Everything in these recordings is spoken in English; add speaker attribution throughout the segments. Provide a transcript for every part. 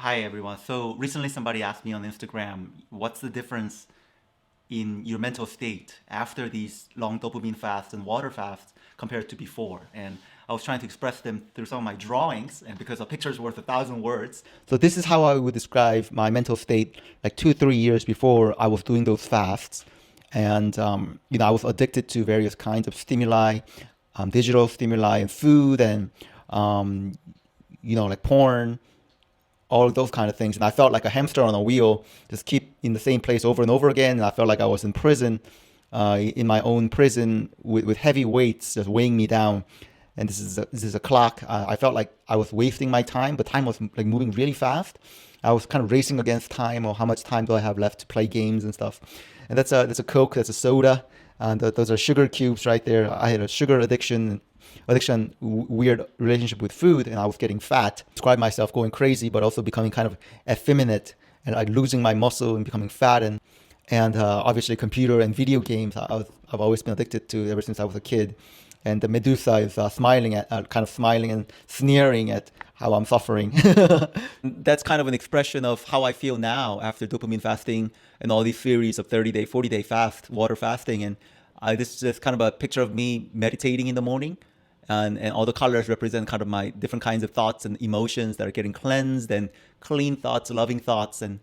Speaker 1: Hi everyone. So recently somebody asked me on Instagram, what's the difference in your mental state after these long dopamine fasts and water fasts compared to before? And I was trying to express them through some of my drawings, and because a picture is worth 1,000 words. So this is how I would describe my mental state like 2, 3 years before I was doing those fasts. And I was addicted to various kinds of stimuli, digital stimuli and food and um, like porn, all of those kind of things. And I felt like a hamster on a wheel, just keep in the same place over and over again. And I felt like I was in prison, in my own prison with heavy weights just weighing me down. And this is a clock. I felt like I was wasting my time, but time was like moving really fast. I was kind of racing against time, or how much time do I have left to play games and stuff. And that's a Coke, that's a soda, and those are sugar cubes right there. I had a sugar addiction, weird relationship with food, and I was getting fat. Describe myself going crazy, but also becoming kind of effeminate and like losing my muscle and becoming fat. And obviously computer and video games. I've always been addicted to ever since I was a kid. And the Medusa is smiling kind of smiling and sneering at how I'm suffering. That's kind of an expression of how I feel now after dopamine fasting and all these series of 30-day, 40-day fast, water fasting. And this is just kind of a picture of me meditating in the morning. And all the colors represent kind of my different kinds of thoughts and emotions that are getting cleansed, and clean thoughts, loving thoughts, and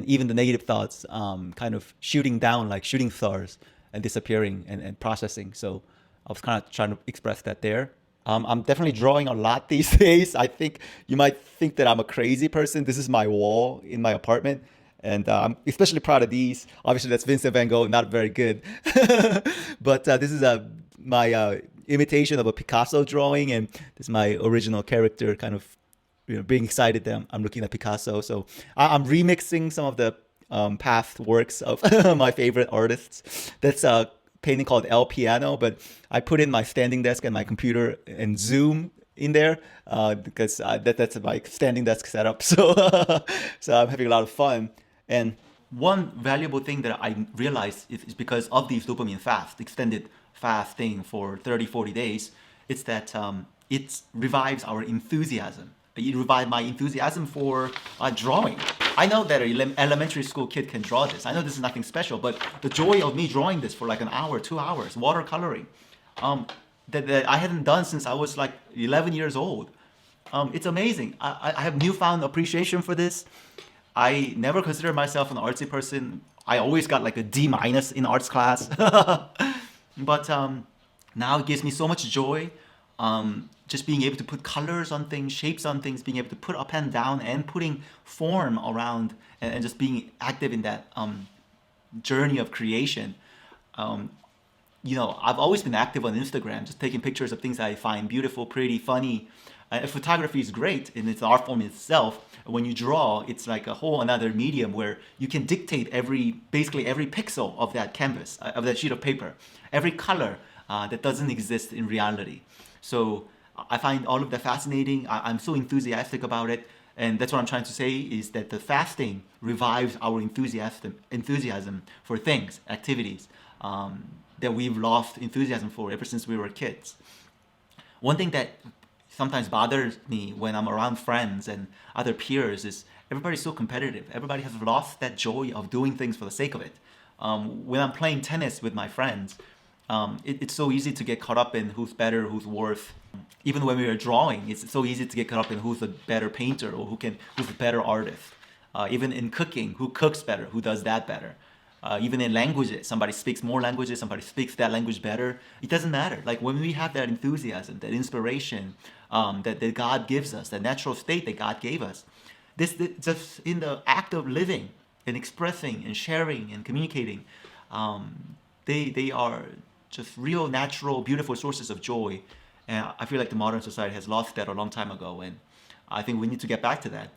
Speaker 1: even the negative thoughts kind of shooting down like shooting stars and disappearing and processing. So I was kind of trying to express that there. I'm definitely drawing a lot these days. I think you might think that I'm a crazy person. This is my wall in my apartment. And I'm especially proud of these. Obviously, that's Vincent van Gogh, not very good. But this is my imitation of a Picasso drawing. And this is my original character kind of being excited that I'm looking at Picasso. So I'm remixing some of the past works of my favorite artists. That's a painting called El Piano, but I put in my standing desk and my computer and Zoom in there because that's my standing desk setup. So I'm having a lot of fun. And one valuable thing that I realized is because of these dopamine fast, extended fasting for 30, 40 days, it's that it revives our enthusiasm. It revived my enthusiasm for drawing. I know that an elementary school kid can draw this. I know this is nothing special, but the joy of me drawing this for like an hour, 2 hours, watercoloring, that I hadn't done since I was like 11 years old. It's amazing. I have newfound appreciation for this. I never considered myself an artsy person. I always got like a D- in arts class. But now it gives me so much joy. Just being able to put colors on things, shapes on things, being able to put up and down and putting form around, and just being active in that journey of creation. Um, I've always been active on Instagram, just taking pictures of things I find beautiful, pretty, funny. Photography is great in its art form itself. When you draw, it's like a whole another medium where you can dictate basically every pixel of that canvas, of that sheet of paper, every color that doesn't exist in reality. So I find all of that fascinating. I'm so enthusiastic about it. And that's what I'm trying to say is that the fasting revives our enthusiasm for things, activities that we've lost enthusiasm for ever since we were kids. One thing that sometimes bothers me when I'm around friends and other peers is everybody's so competitive. Everybody has lost that joy of doing things for the sake of it. When I'm playing tennis with my friends, it's so easy to get caught up in who's better, who's worse. Even when we are drawing, it's so easy to get caught up in who's a better painter or who's a better artist. Even in cooking, who cooks better, who does that better. Even in languages, somebody speaks more languages, somebody speaks that language better. It doesn't matter. Like when we have that enthusiasm, that inspiration that God gives us, that natural state that God gave us, this just in the act of living and expressing and sharing and communicating, they are just real, natural, beautiful sources of joy. And I feel like the modern society has lost that a long time ago, and I think we need to get back to that.